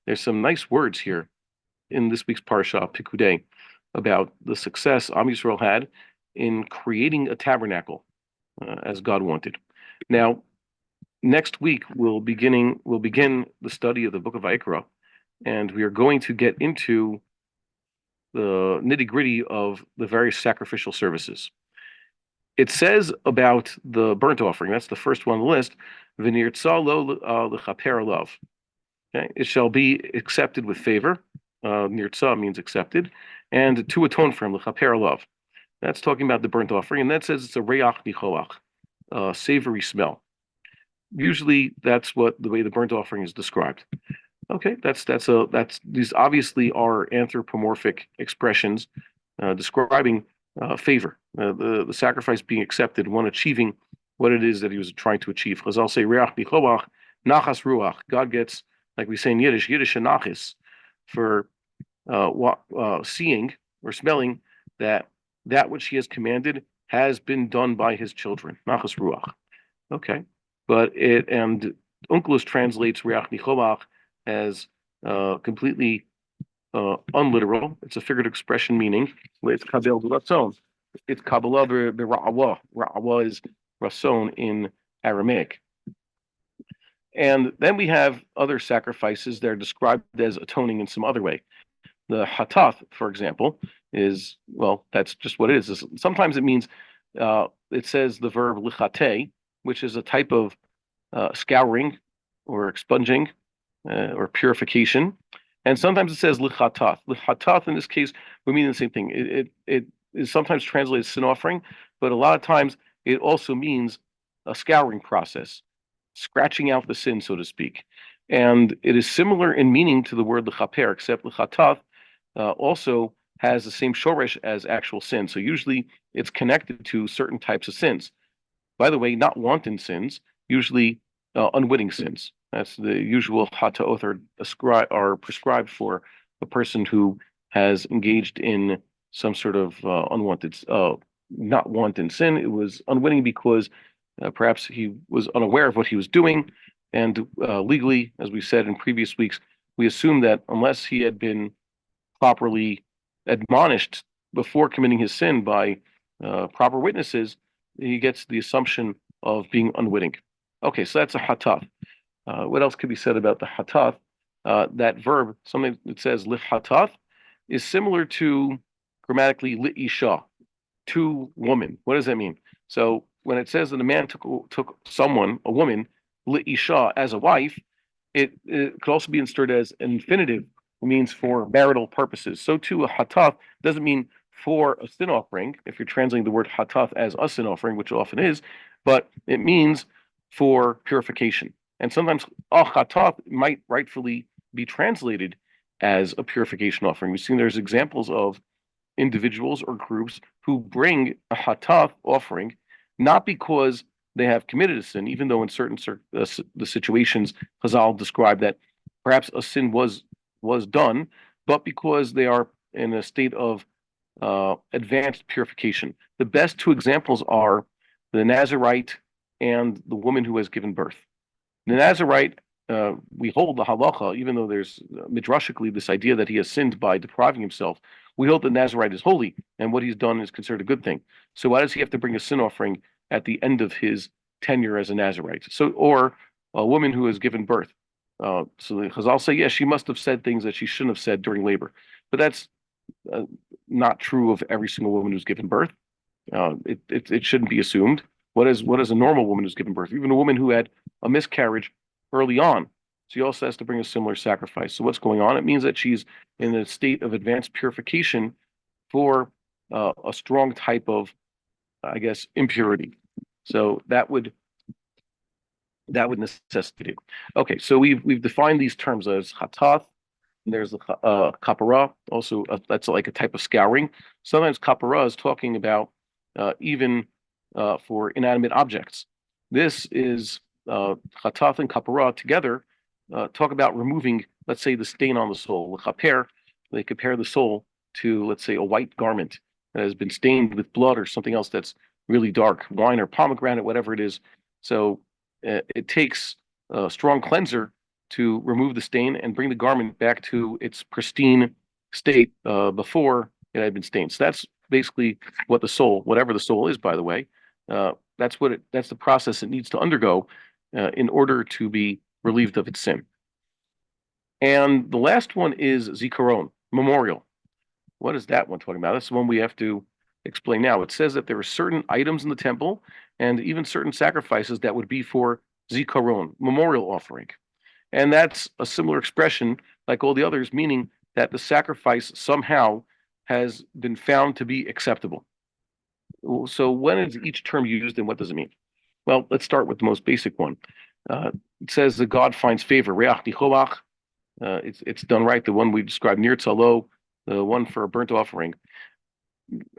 There's some nice words here in this week's Parashat, Pekudei, about the success Am Yisrael had in creating a tabernacle as God wanted. Now, next week we'll begin the study of the book of Vayikra, and we are going to get into the nitty-gritty of the various sacrificial services. It says about the burnt offering, that's the first one on the list, V'nirtza lo l'chaper alav. Okay, it shall be accepted with favor. Nirtza means accepted, and to atone for him, l'chaper alav. That's talking about the burnt offering, and that says it's a reach nichoach, savory smell. Usually, that's what the way the burnt offering is described. Okay, that's these obviously are anthropomorphic expressions describing favor, the sacrifice being accepted, one achieving what it is that he was trying to achieve. Chazal say reach nichoach, nachas ruach. God gets, like we say in Yiddish nachas, for seeing or smelling that which he has commanded has been done by his children. Nachas ruach. Okay, but Onkelos translates reach nichoach as completely unliteral. It's a figurative expression meaning it's kabel ratzon. It's kabbalah b'ra'awa. Ra'awa is ratzon in Aramaic. And then we have other sacrifices that are described as atoning in some other way. The hatath, for example, is, well, that's just what it is. Sometimes it means, it says the verb lichate, which is a type of scouring or expunging or purification. And sometimes it says lichatath. Lichatath in this case would mean the same thing. It is sometimes translated sin offering, but a lot of times it also means a scouring process, scratching out the sin, so to speak. And it is similar in meaning to the word lichaper, except lichatath also has the same shoresh as actual sin. So usually it's connected to certain types of sins. By the way, not wanton sins, usually unwitting sins. That's the usual hataoth are prescribed for a person who has engaged in some sort of unwanted, not wanton sin. It was unwitting because perhaps he was unaware of what he was doing. And legally, as we said in previous weeks, we assume that unless he had been properly admonished before committing his sin by proper witnesses, he gets the assumption of being unwitting. Okay, so that's a hatath. What else could be said about the hatath? That verb, something that says lif hatath, is similar to grammatically lit isha, to woman. What does that mean? So when it says that a man took someone, a woman, lit isha, as a wife, it could also be inserted as an infinitive. It means for marital purposes. So too, a hatath doesn't mean for a sin offering, if you're translating the word hatath as a sin offering, which it often is, but it means for purification. And sometimes hatath might rightfully be translated as a purification offering. We've seen there's examples of individuals or groups who bring a hatath offering, not because they have committed a sin, even though in certain the situations Chazal describe that perhaps a sin was done, but because they are in a state of advanced purification. The best two examples are the Nazirite and the woman who has given birth. The Nazirite, we hold the halacha, even though there's midrashically this idea that he has sinned by depriving himself. We hold the Nazirite is holy, and what he's done is considered a good thing. So why does he have to bring a sin offering at the end of his tenure as a Nazirite? So, or a woman who has given birth. So the Chazal say, yes, she must have said things that she shouldn't have said during labor, but that's not true of every single woman who's given birth. It shouldn't be assumed. What is a normal woman who's given birth? Even a woman who had a miscarriage early on, she also has to bring a similar sacrifice. So what's going on? It means that she's in a state of advanced purification for a strong type of, I guess, impurity. So that would necessitate it. Okay, so we've defined these terms as hatath. There's the kapara, also that's like a type of scouring. Sometimes kapara is talking about even for inanimate objects. This is chatath and kapara together talk about removing, let's say, the stain on the soul. They compare the soul to, let's say, a white garment that has been stained with blood or something else that's really dark, wine or pomegranate, whatever it is. So it takes a strong cleanser to remove the stain and bring the garment back to its pristine state before it had been stained. So that's basically what the soul, whatever the soul is, by the way, that's the process it needs to undergo in order to be relieved of its sin. And the last one is zikaron, memorial. What is that one talking about? That's the one we have to explain now. It says that there are certain items in the temple and even certain sacrifices that would be for zikaron, memorial offering. And that's a similar expression like all the others, meaning that the sacrifice somehow has been found to be acceptable. So when is each term used and what does it mean? Well, let's start with the most basic one. It says that God finds favor. Reach nicholach. It's done right. The one we described near tzalo, the one for a burnt offering.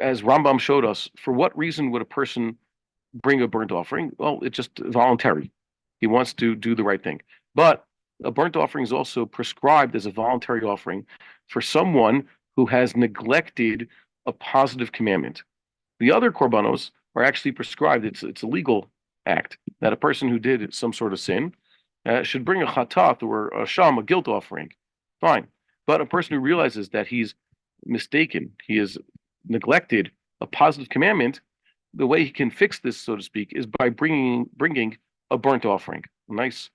As Rambam showed us, for what reason would a person bring a burnt offering? Well, it's just voluntary. He wants to do the right thing. But a burnt offering is also prescribed as a voluntary offering for someone who has neglected a positive commandment. The other korbanos are actually prescribed. It's a legal act that a person who did some sort of sin should bring a chatat or a sham, a guilt offering. Fine. But a person who realizes that he's mistaken, he has neglected a positive commandment, the way he can fix this, so to speak, is by bringing a burnt offering, a nice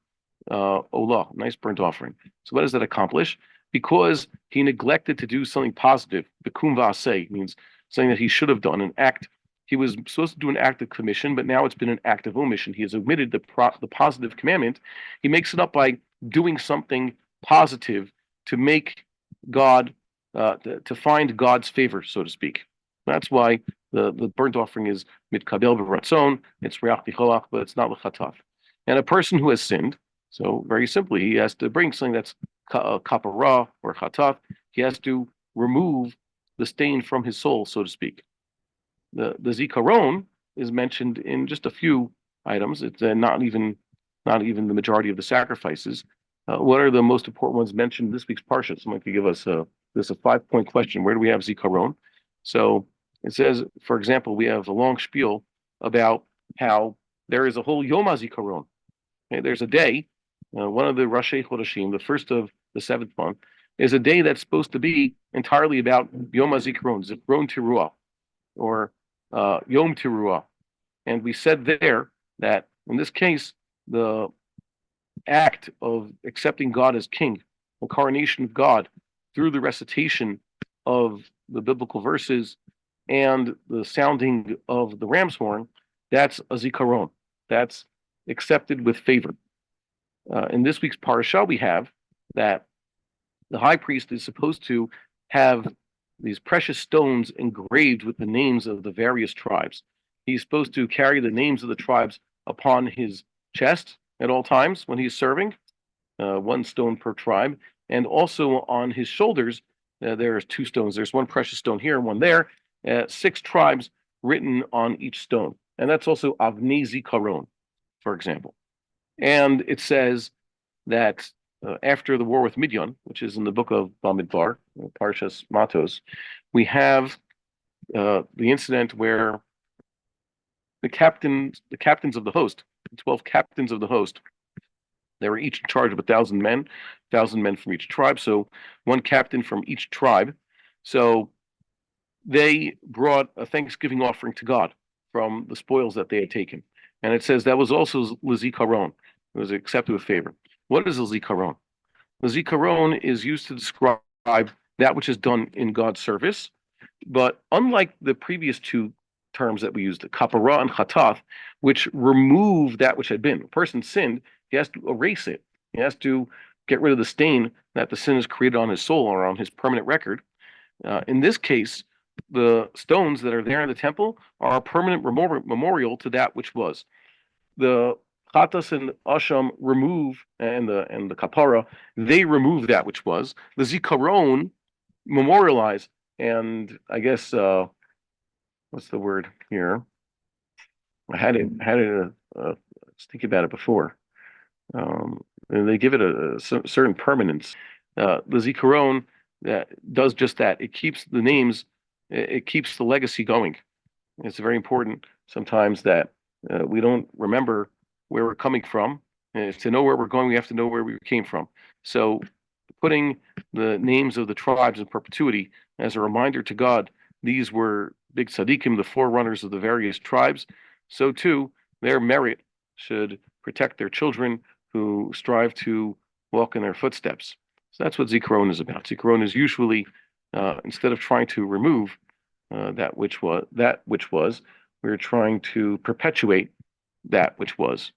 olah, nice burnt offering. So what does that accomplish? Because he neglected to do something positive, bekum va'aseh means something that he should have done, an act. He was supposed to do an act of commission, but now it's been an act of omission. He has omitted the positive commandment. He makes it up by doing something positive to make God, to find God's favor, so to speak. That's why the burnt offering is mitkabel b'ratzon. It's reach nicholach, but it's not l'chatav. And a person who has sinned, so very simply, he has to bring something that's kapara or chatav. He has to remove the stain from his soul, so to speak. The zikaron is mentioned in just a few items. It's not even the majority of the sacrifices. What are the most important ones mentioned in this week's parsha? Someone could give us a 5-point question. Where do we have zikaron? So it says, for example, we have a long spiel about how there is a whole Yom HaZikaron. Okay, there's a day, one of the Rashi Chodashim, the first of the 7th month, is a day that's supposed to be entirely about Yom HaZikaron, Zikaron Teruah, or Yom Teruah. And we said there that in this case, the act of accepting God as king, the coronation of God through the recitation of the biblical verses and the sounding of the ram's horn, that's a zikaron. That's accepted with favor. In this week's parasha, we have that the high priest is supposed to have these precious stones engraved with the names of the various tribes. He's supposed to carry the names of the tribes upon his chest at all times when he's serving, one stone per tribe, and also on his shoulders. There's 2 stones. There's one precious stone here and one there. 6 tribes written on each stone. And that's also Avnei Zikaron, for example. And it says that after the war with Midian, which is in the book of Bamidbar, Parshas Matos, we have the incident where the captains of the host, the 12 captains of the host, they were each in charge of 1,000 men, 1,000 men from each tribe. So one captain from each tribe. So they brought a thanksgiving offering to God from the spoils that they had taken. And it says that was also l'zikaron. It was accepted with favor. What is a zikaron? The zikaron is used to describe that which is done in God's service. But unlike the previous 2 terms that we used, kapara and chatath, which remove that which had been. A person sinned, he has to erase it. He has to get rid of the stain that the sin has created on his soul or on his permanent record. In this case, the stones that are there in the temple are a permanent memorial to that which was. The chatas and asham remove, and the kapara, they remove that which was. The zikaron memorialize, and I guess what's the word here? I had it. I was thinking about it before. And they give it a certain permanence. The zikaron does just that. It keeps the names. It keeps the legacy going. It's very important sometimes that we don't remember where we're coming from, And to know where we're going, we have to know where we came from. So putting the names of the tribes in perpetuity as a reminder to God, these were big tzaddikim, the forerunners of the various tribes. So too, their merit should protect their children who strive to walk in their footsteps. So that's what Zikaron is about. Zikaron is usually, instead of trying to remove that which was, we're trying to perpetuate that which was.